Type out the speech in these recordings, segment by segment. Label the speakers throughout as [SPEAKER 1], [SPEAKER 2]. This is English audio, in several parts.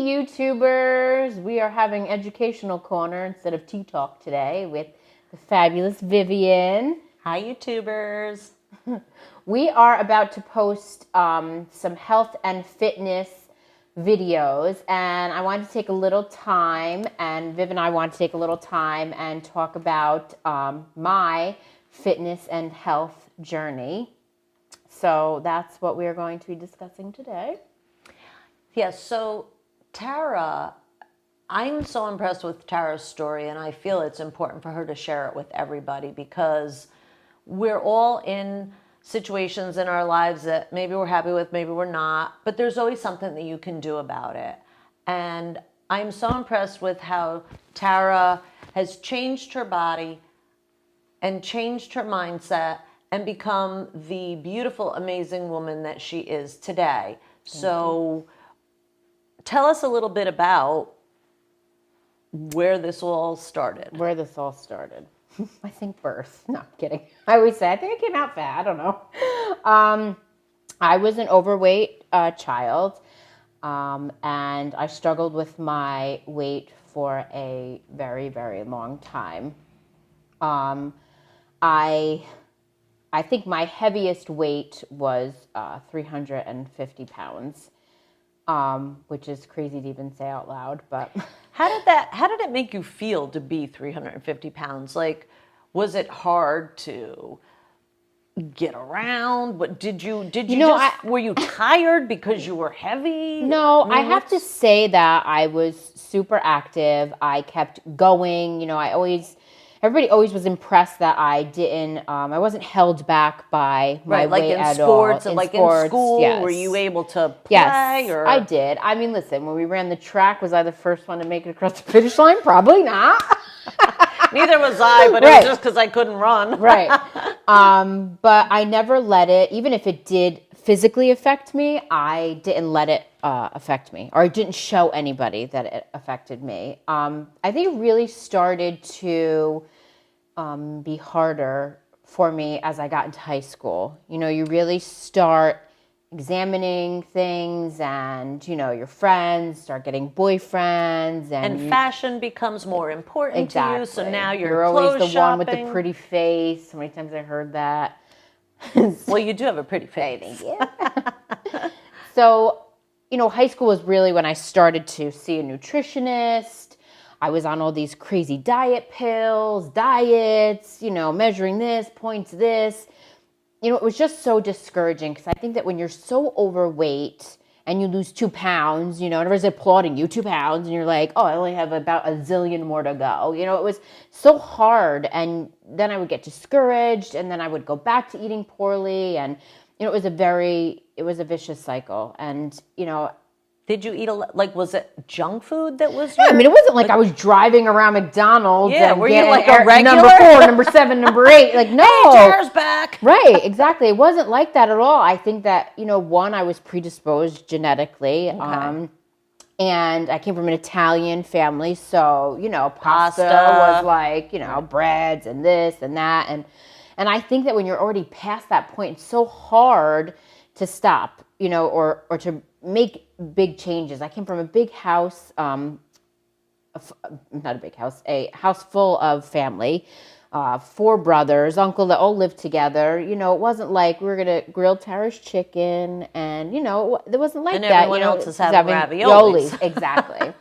[SPEAKER 1] YouTubers. We are having educational corner instead of tea talk today with the fabulous Vivian.
[SPEAKER 2] Hi, YouTubers.
[SPEAKER 1] We are about to post some health and fitness videos, and I wanted to take a little time, and Viv and I want to take a little time and talk about my fitness and health journey. So that's what we are going to be discussing today.
[SPEAKER 2] Yes, so Tara, I'm so impressed with Tara's story, and I feel it's important for her to share it with everybody because we're all in situations in our lives that maybe we're happy with, maybe we're not, but there's always something that you can do about it. And I'm so impressed with how Tara has changed her body and changed her mindset and become the beautiful, amazing woman that she is today. So tell us a little bit about where this all started.
[SPEAKER 1] I think birth. No, I'm kidding. I always say, I think I came out fat. I don't know. I was an overweight child, and I struggled with my weight for a very, very long time. I think my heaviest weight was 350 pounds. Which is crazy to even say out loud, but
[SPEAKER 2] How did it make you feel to be 350 pounds? Like, was it hard to get around? What did you were you tired because you were heavy?
[SPEAKER 1] No, I have to say that I was super active. I kept going. Everybody always was impressed that I I wasn't held back by my weight at all.
[SPEAKER 2] In school,
[SPEAKER 1] yes.
[SPEAKER 2] Were you able to play?
[SPEAKER 1] Yes,
[SPEAKER 2] or?
[SPEAKER 1] I did. I mean, listen, when we ran the track, was I the first one to make it across the finish line? Probably not.
[SPEAKER 2] Neither was I, but
[SPEAKER 1] Right.
[SPEAKER 2] it was just because I couldn't run.
[SPEAKER 1] Right. But I never let it, even if it did physically affect me, I didn't let it affect me, or I didn't show anybody that it affected me. I think it really started to be harder for me as I got into high school. You really start examining things, and your friends start getting boyfriends,
[SPEAKER 2] and fashion becomes more important to you. So now you're
[SPEAKER 1] always the
[SPEAKER 2] shopping.
[SPEAKER 1] one with the pretty face. So many times I heard that.
[SPEAKER 2] Well, you do have a pretty face.
[SPEAKER 1] Thank you. So, high school was really when I started to see a nutritionist. I was on all these crazy diets, measuring this, points this. It was just so discouraging because I think that when you're so overweight and you lose 2 pounds, everybody's applauding you, 2 pounds, and you're like, oh, I only have about a zillion more to go. It was so hard. And then I would get discouraged, and then I would go back to eating poorly. And, it was a vicious cycle. And,
[SPEAKER 2] Did you eat was it junk food that was?
[SPEAKER 1] Yeah, it wasn't like I was driving around McDonald's.
[SPEAKER 2] Yeah,
[SPEAKER 1] and
[SPEAKER 2] were you like a regular?
[SPEAKER 1] Number 4, number 7, number 8. Like, no.
[SPEAKER 2] Hey, Tara's back.
[SPEAKER 1] Right, exactly. It wasn't like that at all. I think that, one, I was predisposed genetically.
[SPEAKER 2] Okay.
[SPEAKER 1] And I came from an Italian family. So, pasta was like, breads and this and that. And I think that when you're already past that point, it's so hard to stop, or to make big changes. I came from a big house, not a big house, a house full of family, 4 brothers, uncle that all lived together. It wasn't like we were going to grill Tara's chicken and, it wasn't like
[SPEAKER 2] and
[SPEAKER 1] that.
[SPEAKER 2] Everyone else is having raviolis.
[SPEAKER 1] Exactly.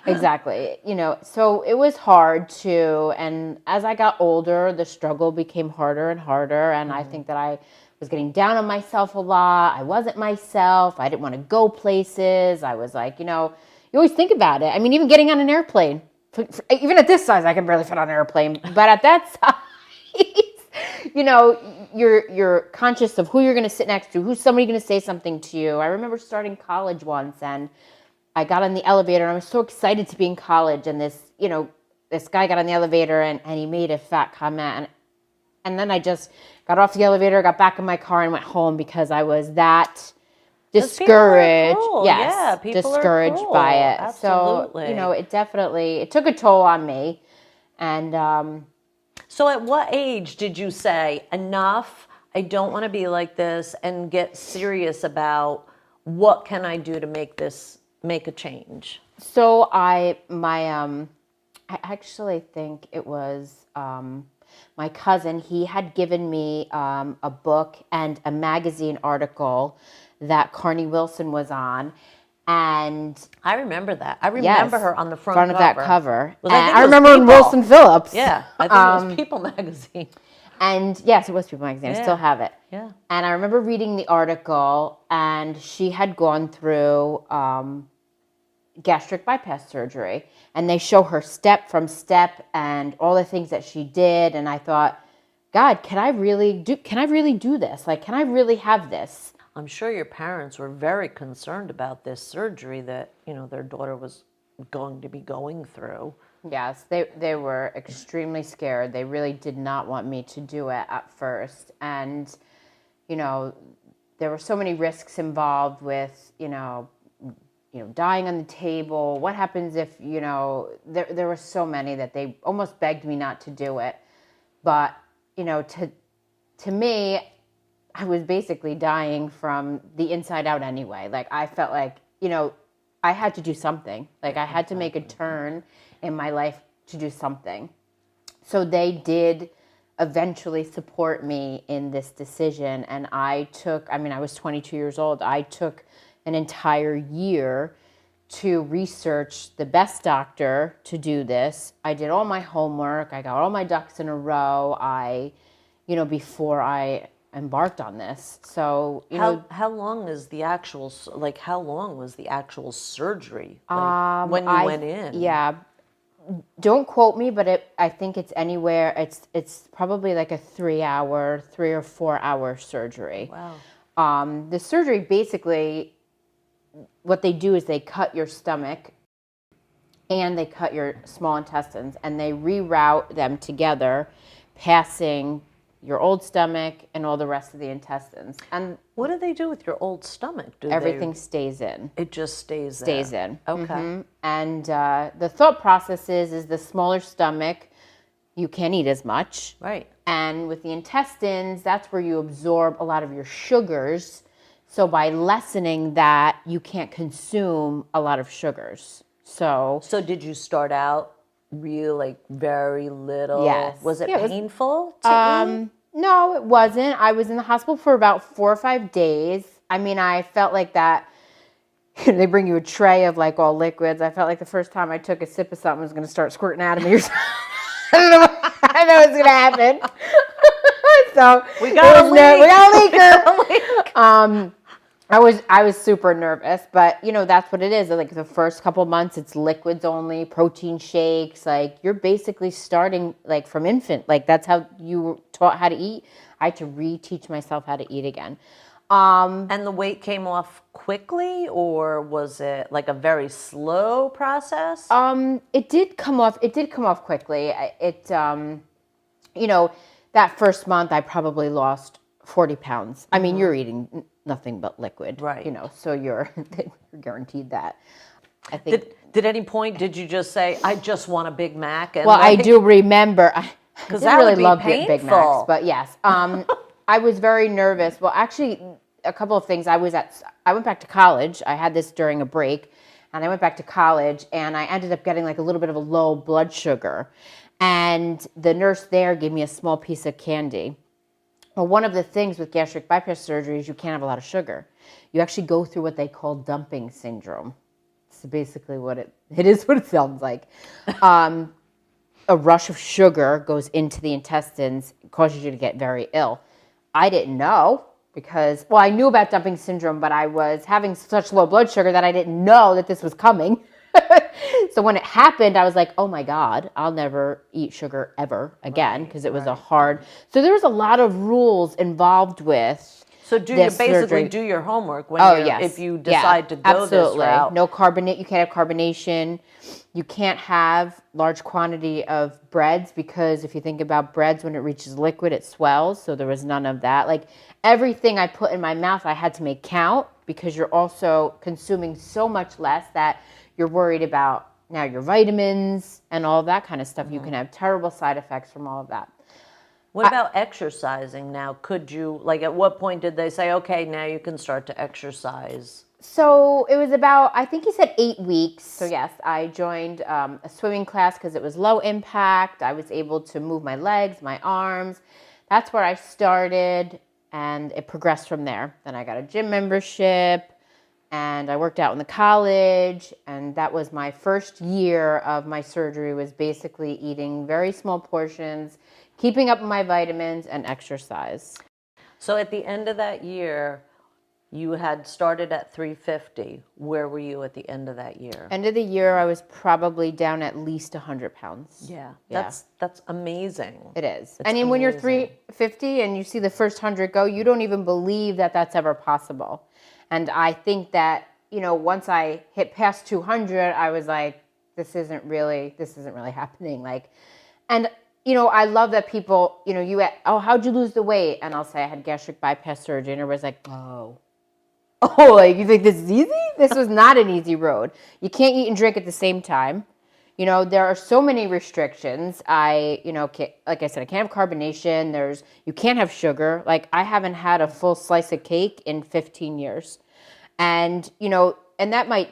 [SPEAKER 1] Exactly. So it was hard too. And as I got older, the struggle became harder and harder. And I think that I was getting down on myself a lot. I wasn't myself. I didn't want to go places. I was like, you always think about it. I mean, even getting on an airplane, even at this size, I can barely fit on an airplane. But at that size, you're conscious of who you're going to sit next to, who's somebody going to say something to you. I remember starting college once, and I got on the elevator, and I was so excited to be in college. And this guy got on the elevator, and he made a fat comment. And then I just got off the elevator, got back in my car, and went home because I was that discouraged.
[SPEAKER 2] Yes, people
[SPEAKER 1] discouraged
[SPEAKER 2] are
[SPEAKER 1] by it.
[SPEAKER 2] Absolutely.
[SPEAKER 1] So, it took a toll on me. And
[SPEAKER 2] so at what age did you say, enough, I don't want to be like this, and get serious about what can I do to make this make a change?
[SPEAKER 1] So I actually think it was my cousin. He had given me a book and a magazine article that Carney Wilson was on, and
[SPEAKER 2] I remember that. I remember
[SPEAKER 1] yes,
[SPEAKER 2] her on the front
[SPEAKER 1] of
[SPEAKER 2] cover.
[SPEAKER 1] that cover.
[SPEAKER 2] Was,
[SPEAKER 1] And
[SPEAKER 2] I think
[SPEAKER 1] I
[SPEAKER 2] it was
[SPEAKER 1] remember when
[SPEAKER 2] People.
[SPEAKER 1] Wilson Phillips.
[SPEAKER 2] Yeah, I think it was People magazine.
[SPEAKER 1] And yes, it was People magazine. I still have it.
[SPEAKER 2] Yeah.
[SPEAKER 1] And I remember reading the article, and she had gone through gastric bypass surgery, and they show her step from step and all the things that she did. And I thought, God, can I really do this? Like, can I really have this?
[SPEAKER 2] I'm sure your parents were very concerned about this surgery that, their daughter was going to be going through.
[SPEAKER 1] Yes, they were extremely scared. They really did not want me to do it at first. And, there were so many risks involved with, dying on the table. What happens if, there were so many that they almost begged me not to do it. But, to me, I was basically dying from the inside out anyway. Like, I felt like, I had to do something. Like, I had to make a turn in my life to do something. So they did eventually support me in this decision. And I was 22 years old. I took an entire year to research the best doctor to do this. I did all my homework. I got all my ducks in a row. Before I embarked on this. So,
[SPEAKER 2] how long is the actual, how long was the actual surgery? When you went in?
[SPEAKER 1] Yeah. Don't quote me, but I think it's anywhere. It's probably like a 3 or 4 hour surgery.
[SPEAKER 2] Wow.
[SPEAKER 1] The surgery, basically, what they do is they cut your stomach and they cut your small intestines, and they reroute them together, passing your old stomach and all the rest of the intestines. And
[SPEAKER 2] what do they do with your old stomach?
[SPEAKER 1] everything stays in.
[SPEAKER 2] It just stays
[SPEAKER 1] in.
[SPEAKER 2] Okay.
[SPEAKER 1] Mm-hmm. And the thought process is the smaller stomach, you can't eat as much.
[SPEAKER 2] Right.
[SPEAKER 1] And with the intestines, that's where you absorb a lot of your sugars. So by lessening that, you can't consume a lot of sugars. So
[SPEAKER 2] did you start out very little?
[SPEAKER 1] Yes.
[SPEAKER 2] Was it painful to eat?
[SPEAKER 1] No, it wasn't. I was in the hospital for about 4 or 5 days. I mean, I felt like that. They bring you a tray of like all liquids. I felt like the first time I took a sip of something, it was going to start squirting out of me or something. I know it's going to happen. So
[SPEAKER 2] we got a
[SPEAKER 1] leaker. I was super nervous, but that's what it is. Like the first couple of months, it's liquids only, protein shakes. Like you're basically starting like from infant. Like that's how you were taught how to eat. I had to reteach myself how to eat again.
[SPEAKER 2] And the weight came off quickly, or was it like a very slow process?
[SPEAKER 1] It did come off. It did come off quickly. That first month I probably lost 40 pounds. I mean, you're eating nothing but liquid,
[SPEAKER 2] right?
[SPEAKER 1] So you're guaranteed that. I think.
[SPEAKER 2] Did at any point did you just say, "I just want a Big Mac"? And
[SPEAKER 1] I do remember. Because I really love Big Macs, but yes, I was very nervous. Well, actually, a couple of things. I went back to college. I had this during a break, and I went back to college, and I ended up getting like a little bit of a low blood sugar, and the nurse there gave me a small piece of candy. Well, one of the things with gastric bypass surgery is you can't have a lot of sugar. You actually go through what they call dumping syndrome. So basically what it is what it sounds like. A rush of sugar goes into the intestines, causes you to get very ill. I didn't know because, I knew about dumping syndrome, but I was having such low blood sugar that I didn't know that this was coming. So when it happened, I was like, oh my God, I'll never eat sugar ever again because it was so there was a lot of rules involved with.
[SPEAKER 2] So do you basically do your homework when if you decide to go
[SPEAKER 1] absolutely.
[SPEAKER 2] This route?
[SPEAKER 1] No carbonate. You can't have carbonation. You can't have large quantity of breads because if you think about breads, when it reaches liquid, it swells. So there was none of that. Like everything I put in my mouth, I had to make count because you're also consuming so much less that you're worried about now your vitamins and all that kind of stuff. Mm-hmm. You can have terrible side effects from all of that.
[SPEAKER 2] What about exercising now? Could you, at what point did they say, okay, now you can start to exercise?
[SPEAKER 1] So it was about, I think he said 8 weeks. So yes, I joined a swimming class because it was low impact. I was able to move my legs, my arms. That's where I started, and it progressed from there. Then I got a gym membership, and I worked out in the college, and that was my first year of my surgery, was basically eating very small portions, keeping up with my vitamins, and exercise.
[SPEAKER 2] So at the end of that year, you had started at 350. Where were you at the end of that year?
[SPEAKER 1] End of the year, I was probably down at least 100 pounds.
[SPEAKER 2] Yeah,
[SPEAKER 1] Yeah.
[SPEAKER 2] that's amazing.
[SPEAKER 1] It is.
[SPEAKER 2] It's
[SPEAKER 1] I mean, when you're
[SPEAKER 2] amazing.
[SPEAKER 1] 350 and you see the first 100 go, you don't even believe that that's ever possible. And I think that, once I hit past 200, I was like, this isn't really happening. Like, and, I love that people, how'd you lose the weight? And I'll say I had gastric bypass surgery, and everybody's like, oh, like, you think this is easy? This was not an easy road. You can't eat and drink at the same time. There are so many restrictions. Like I said, I can't have carbonation. You can't have sugar. Like, I haven't had a full slice of cake in 15 years. And, and that might,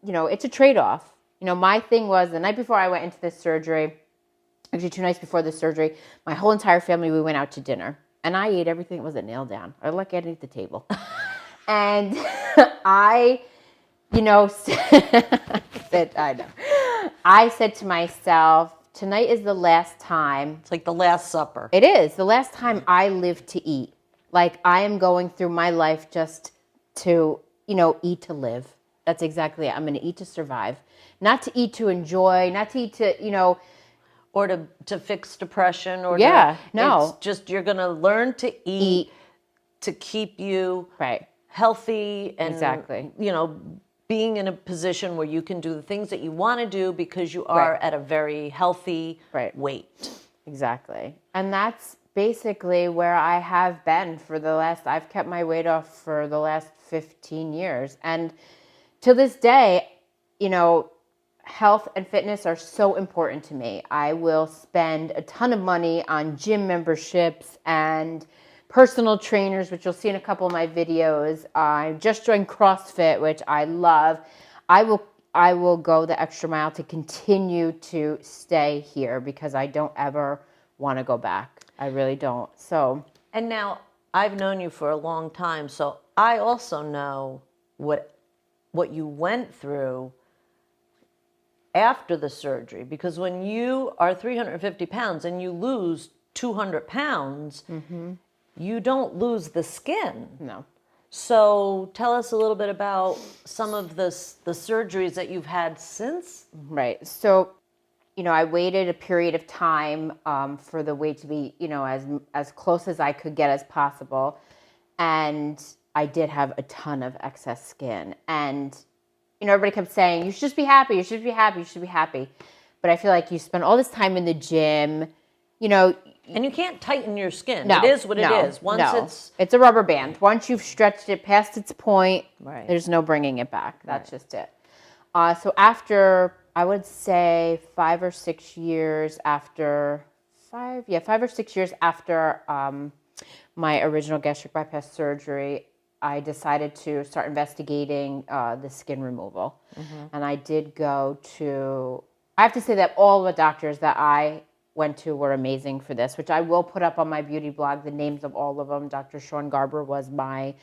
[SPEAKER 1] it's a trade-off. My thing was, the night before I went into this surgery, actually 2 nights before the surgery, my whole entire family, we went out to dinner. And I ate everything that was a nail down. I like getting at the table. And I said to myself, tonight is the last time.
[SPEAKER 2] It's like the Last Supper.
[SPEAKER 1] It is the last time I live to eat. Like, I am going through my life just to, eat to live. That's exactly it. I'm going to eat to survive, not to eat to enjoy, not to eat to,
[SPEAKER 2] or to fix depression, or
[SPEAKER 1] no.
[SPEAKER 2] It's just, you're going to learn to eat to keep you
[SPEAKER 1] right,
[SPEAKER 2] healthy, and
[SPEAKER 1] exactly,
[SPEAKER 2] being in a position where you can do the things that you want to do because you are at a very healthy weight.
[SPEAKER 1] Exactly. And that's basically where I have been I've kept my weight off for the last 15 years. And to this day, health and fitness are so important to me. I will spend a ton of money on gym memberships and personal trainers, which you'll see in a couple of my videos. I just joined CrossFit, which I love. I will go the extra mile to continue to stay here because I don't ever want to go back. I really don't. So,
[SPEAKER 2] and now I've known you for a long time, so I also know what you went through after the surgery, because when you are 350 pounds and you lose 200 pounds, you don't lose the skin.
[SPEAKER 1] No.
[SPEAKER 2] So tell us a little bit about some of the surgeries that you've had since.
[SPEAKER 1] Right. So, I waited a period of time for the weight to be, as close as I could get as possible. And I did have a ton of excess skin. And, everybody kept saying, you should just be happy. You should be happy. You should be happy. But I feel like you spend all this time in the gym,
[SPEAKER 2] and you can't tighten your skin.
[SPEAKER 1] No,
[SPEAKER 2] it is what it is.
[SPEAKER 1] It's a rubber band. Once you've stretched it past its point, there's no bringing it back. That's just it. So after, I would say 5 or 6 years after, 5 or 6 years after my original gastric bypass surgery, I decided to start investigating the skin removal. And I did go to, I have to say that all the doctors that I went to were amazing for this, which I will put up on my beauty blog, the names of all of them. Dr. Sean Garber was my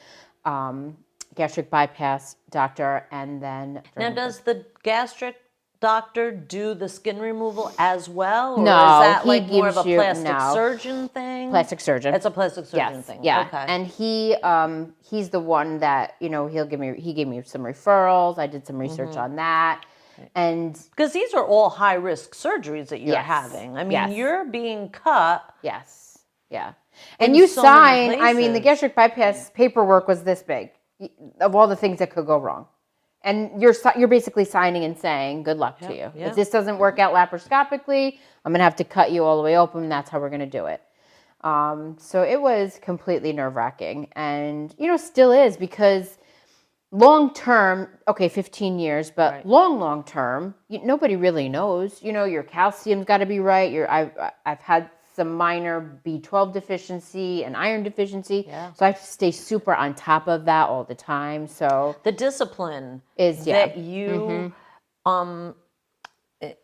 [SPEAKER 1] gastric bypass doctor. And then...
[SPEAKER 2] Now, does the gastric doctor do the skin removal as well? Or
[SPEAKER 1] no,
[SPEAKER 2] is that
[SPEAKER 1] he
[SPEAKER 2] like more of a
[SPEAKER 1] gives
[SPEAKER 2] plastic surgeon thing?
[SPEAKER 1] Plastic surgeon.
[SPEAKER 2] It's a plastic surgeon thing.
[SPEAKER 1] Yeah.
[SPEAKER 2] Okay.
[SPEAKER 1] And he's the one that, he gave me some referrals. I did some research on that. And
[SPEAKER 2] because these are all high risk surgeries that you're having. I mean, you're being cut.
[SPEAKER 1] Yes. Yeah. And you sign, I mean, the gastric bypass paperwork was this big of all the things that could go wrong. And you're basically signing and saying, good luck to you.
[SPEAKER 2] Yeah.
[SPEAKER 1] If this doesn't work out laparoscopically, I'm going to have to cut you all the way open, and that's how we're going to do it. So it was completely nerve-wracking. And, still is, because long term, 15 years, but long term, nobody really knows. Your calcium's got to be right. I've had some minor B12 deficiency and iron deficiency.
[SPEAKER 2] Yeah.
[SPEAKER 1] So I have to stay super on top of that all the time. So
[SPEAKER 2] The discipline
[SPEAKER 1] is
[SPEAKER 2] that you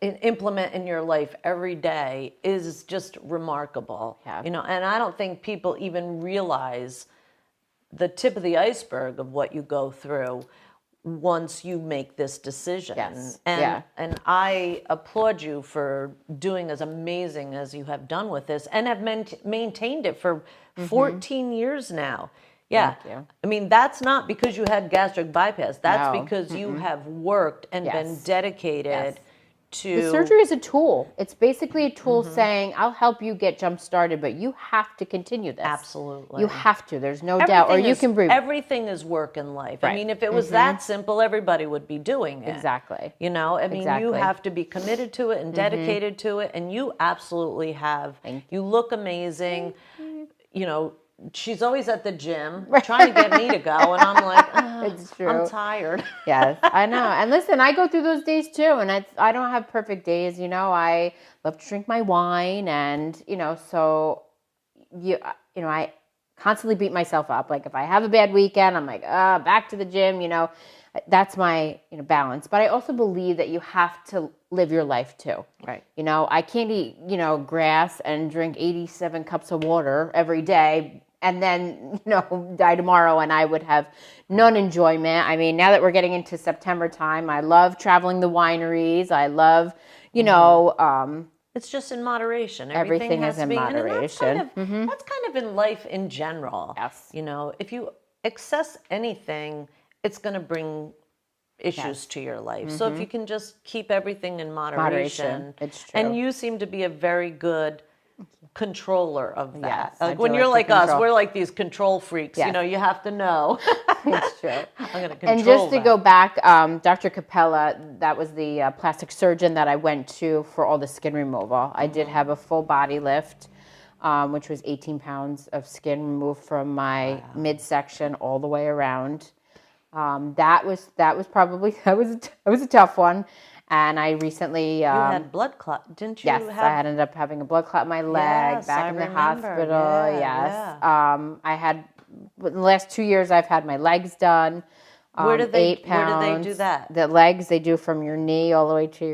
[SPEAKER 2] implement in your life every day is just remarkable.
[SPEAKER 1] Yeah.
[SPEAKER 2] And I don't think people even realize the tip of the iceberg of what you go through once you make this decision.
[SPEAKER 1] Yes.
[SPEAKER 2] And
[SPEAKER 1] Yeah.
[SPEAKER 2] and I applaud you for doing as amazing as you have done with this and have maintained it for 14 years now. Yeah.
[SPEAKER 1] Thank you.
[SPEAKER 2] I mean, that's not because you had gastric bypass. That's
[SPEAKER 1] No.
[SPEAKER 2] because you have worked and been
[SPEAKER 1] Yes.
[SPEAKER 2] dedicated
[SPEAKER 1] Yes.
[SPEAKER 2] to
[SPEAKER 1] The surgery is a tool. It's basically a tool saying, I'll help you get jump started, but you have to continue this.
[SPEAKER 2] Absolutely.
[SPEAKER 1] You have to. There's no doubt. Or you can breathe.
[SPEAKER 2] Everything is work in life. I
[SPEAKER 1] Right.
[SPEAKER 2] mean, if it was that simple, everybody would be doing it.
[SPEAKER 1] Exactly.
[SPEAKER 2] I mean, you
[SPEAKER 1] Exactly.
[SPEAKER 2] have to be committed to it and dedicated to it, and you absolutely have. You look amazing. She's always at the gym trying to get me to go, and I'm like,
[SPEAKER 1] It's true.
[SPEAKER 2] I'm tired.
[SPEAKER 1] Yes, I know. And listen, I go through those days too, and I don't have perfect days. I love to drink my wine, and so I constantly beat myself up. Like if I have a bad weekend, I'm like, back to the gym. That's my balance. But I also believe that you have to live your life too.
[SPEAKER 2] Right.
[SPEAKER 1] I can't eat grass and drink 87 cups of water every day and then die tomorrow, and I would have none enjoyment. I mean, now that we're getting into September time, I love traveling the wineries. I love
[SPEAKER 2] It's just in moderation.
[SPEAKER 1] Everything
[SPEAKER 2] has
[SPEAKER 1] is in
[SPEAKER 2] to be,
[SPEAKER 1] moderation.
[SPEAKER 2] And that's kind of in life in general.
[SPEAKER 1] Yes.
[SPEAKER 2] If you excess anything, it's going to bring issues to your life. So if you can just keep everything in moderation.
[SPEAKER 1] It's true.
[SPEAKER 2] And you seem to be a very good controller of that.
[SPEAKER 1] Yes, I
[SPEAKER 2] like
[SPEAKER 1] do
[SPEAKER 2] when you're
[SPEAKER 1] like
[SPEAKER 2] like
[SPEAKER 1] to
[SPEAKER 2] us,
[SPEAKER 1] control.
[SPEAKER 2] we're like these control freaks.
[SPEAKER 1] Yes.
[SPEAKER 2] You have to know.
[SPEAKER 1] It's true.
[SPEAKER 2] I'm going to control
[SPEAKER 1] And just to
[SPEAKER 2] that.
[SPEAKER 1] go back, Dr. Capella, that was the plastic surgeon that I went to for all the skin removal. I did have a full body lift, which was 18 pounds of skin removed from my midsection all the way around. That was probably that was a tough one. And I recently
[SPEAKER 2] You had blood clot, didn't you?
[SPEAKER 1] yes, I ended up having a blood clot in my leg,
[SPEAKER 2] Yes,
[SPEAKER 1] back
[SPEAKER 2] I
[SPEAKER 1] in the
[SPEAKER 2] remember.
[SPEAKER 1] hospital.
[SPEAKER 2] Yeah,
[SPEAKER 1] Yes. I had, in the last 2 years, I've had my legs done.
[SPEAKER 2] Where do they
[SPEAKER 1] 8 pounds.
[SPEAKER 2] Where do they do that?
[SPEAKER 1] The legs, they do from your knee all the way to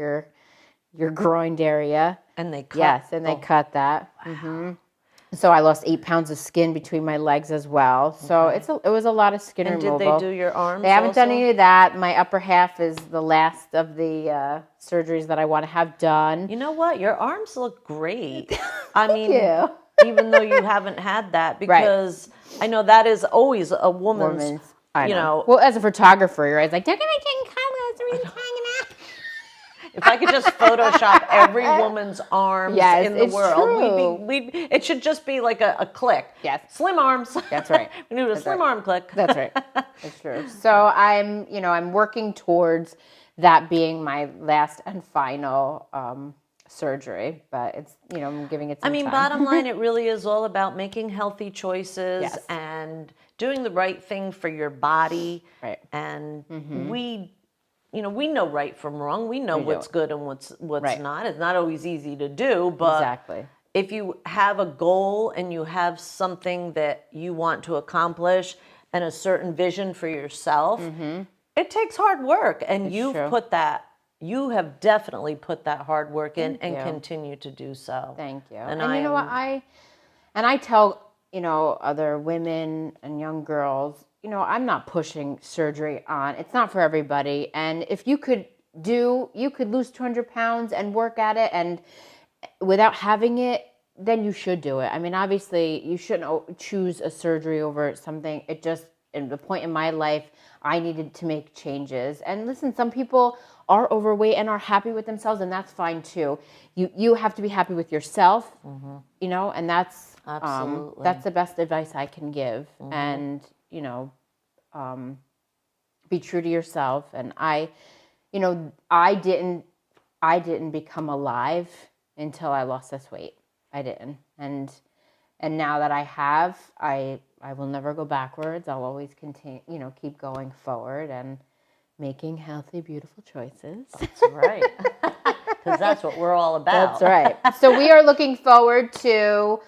[SPEAKER 1] your groined area.
[SPEAKER 2] And they cut.
[SPEAKER 1] Yes, and they cut that. Wow. So I lost 8 pounds of skin between my legs as well. So it was a lot of skin removal.
[SPEAKER 2] Did they do your arms?
[SPEAKER 1] They haven't done
[SPEAKER 2] also?
[SPEAKER 1] any of that. My upper half is the last of the surgeries that I want to have done.
[SPEAKER 2] You know what? Your arms look great. I mean,
[SPEAKER 1] you.
[SPEAKER 2] even though you haven't had that, because I know that is always a woman's.
[SPEAKER 1] I know. Well, as a photographer, you're always like, they're gonna take colors, everything's hanging out.
[SPEAKER 2] If I could just Photoshop every woman's arms in the world, it should just be like a click.
[SPEAKER 1] Yes.
[SPEAKER 2] Slim arms.
[SPEAKER 1] That's right.
[SPEAKER 2] We need a slim arm click.
[SPEAKER 1] That's right. That's true. So I'm working towards that being my last and final surgery, but it's, I'm giving it some time.
[SPEAKER 2] Bottom line, it really is all about making healthy choices and doing the right thing for your body.
[SPEAKER 1] Right.
[SPEAKER 2] And we know right from wrong. We know what's good and what's not. It's not always easy to do, but
[SPEAKER 1] exactly.
[SPEAKER 2] If you have a goal and you have something that you want to accomplish and a certain vision for yourself, it takes hard work. And you have definitely put that hard work in and continue to do so.
[SPEAKER 1] Thank you.
[SPEAKER 2] And
[SPEAKER 1] you know what? I tell, other women and young girls, I'm not pushing surgery on. It's not for everybody. And if you could lose 200 pounds and work at it and without having it, then you should do it. Obviously you shouldn't choose a surgery over something. It just, in the point in my life, I needed to make changes. And listen, some people are overweight and are happy with themselves, and that's fine too. You have to be happy with yourself, and that's
[SPEAKER 2] absolutely
[SPEAKER 1] that's the best advice I can give. And be true to yourself. And I didn't become alive until I lost this weight. I didn't. And now that I have, I will never go backwards. I'll always continue, keep going forward and making healthy, beautiful choices.
[SPEAKER 2] That's right. because that's what we're all about.
[SPEAKER 1] That's right. So we are looking forward to,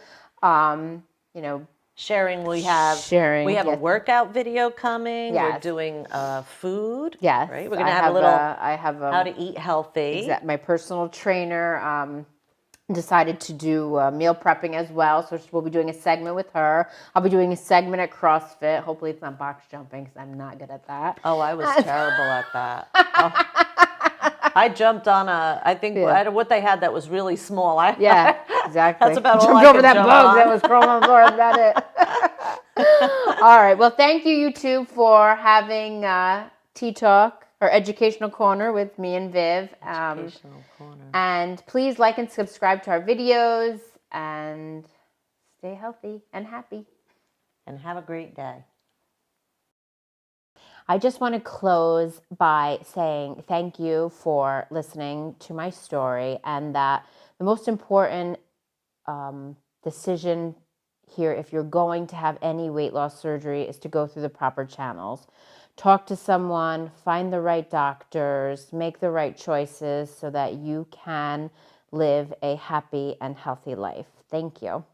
[SPEAKER 1] you know,
[SPEAKER 2] Sharing. We have
[SPEAKER 1] sharing.
[SPEAKER 2] a
[SPEAKER 1] Yes.
[SPEAKER 2] workout video coming. We're
[SPEAKER 1] Yes.
[SPEAKER 2] doing food.
[SPEAKER 1] Yes.
[SPEAKER 2] Right. We're gonna have a little
[SPEAKER 1] I have
[SPEAKER 2] how to eat healthy.
[SPEAKER 1] my personal trainer decided to do meal prepping as well. So we'll be doing a segment with her. I'll be doing a segment at CrossFit. Hopefully it's not box jumping because I'm not good at that.
[SPEAKER 2] Oh, I was terrible at that. Oh. I jumped on I think what they had that was really small.
[SPEAKER 1] Yeah, exactly.
[SPEAKER 2] That's about all
[SPEAKER 1] jumped
[SPEAKER 2] I
[SPEAKER 1] over
[SPEAKER 2] could
[SPEAKER 1] that
[SPEAKER 2] jump
[SPEAKER 1] bug
[SPEAKER 2] on.
[SPEAKER 1] that was crawling on the floor. That's it. All right. Well, thank you, you two, for having Tea Talk or Educational Corner with me and Viv.
[SPEAKER 2] Educational Corner.
[SPEAKER 1] And please like and subscribe to our videos and stay healthy and happy.
[SPEAKER 2] And have a great day.
[SPEAKER 1] I just want to close by saying thank you for listening to my story, and that the most important decision here, if you're going to have any weight loss surgery, is to go through the proper channels. Talk to someone, find the right doctors, make the right choices so that you can live a happy and healthy life. Thank you.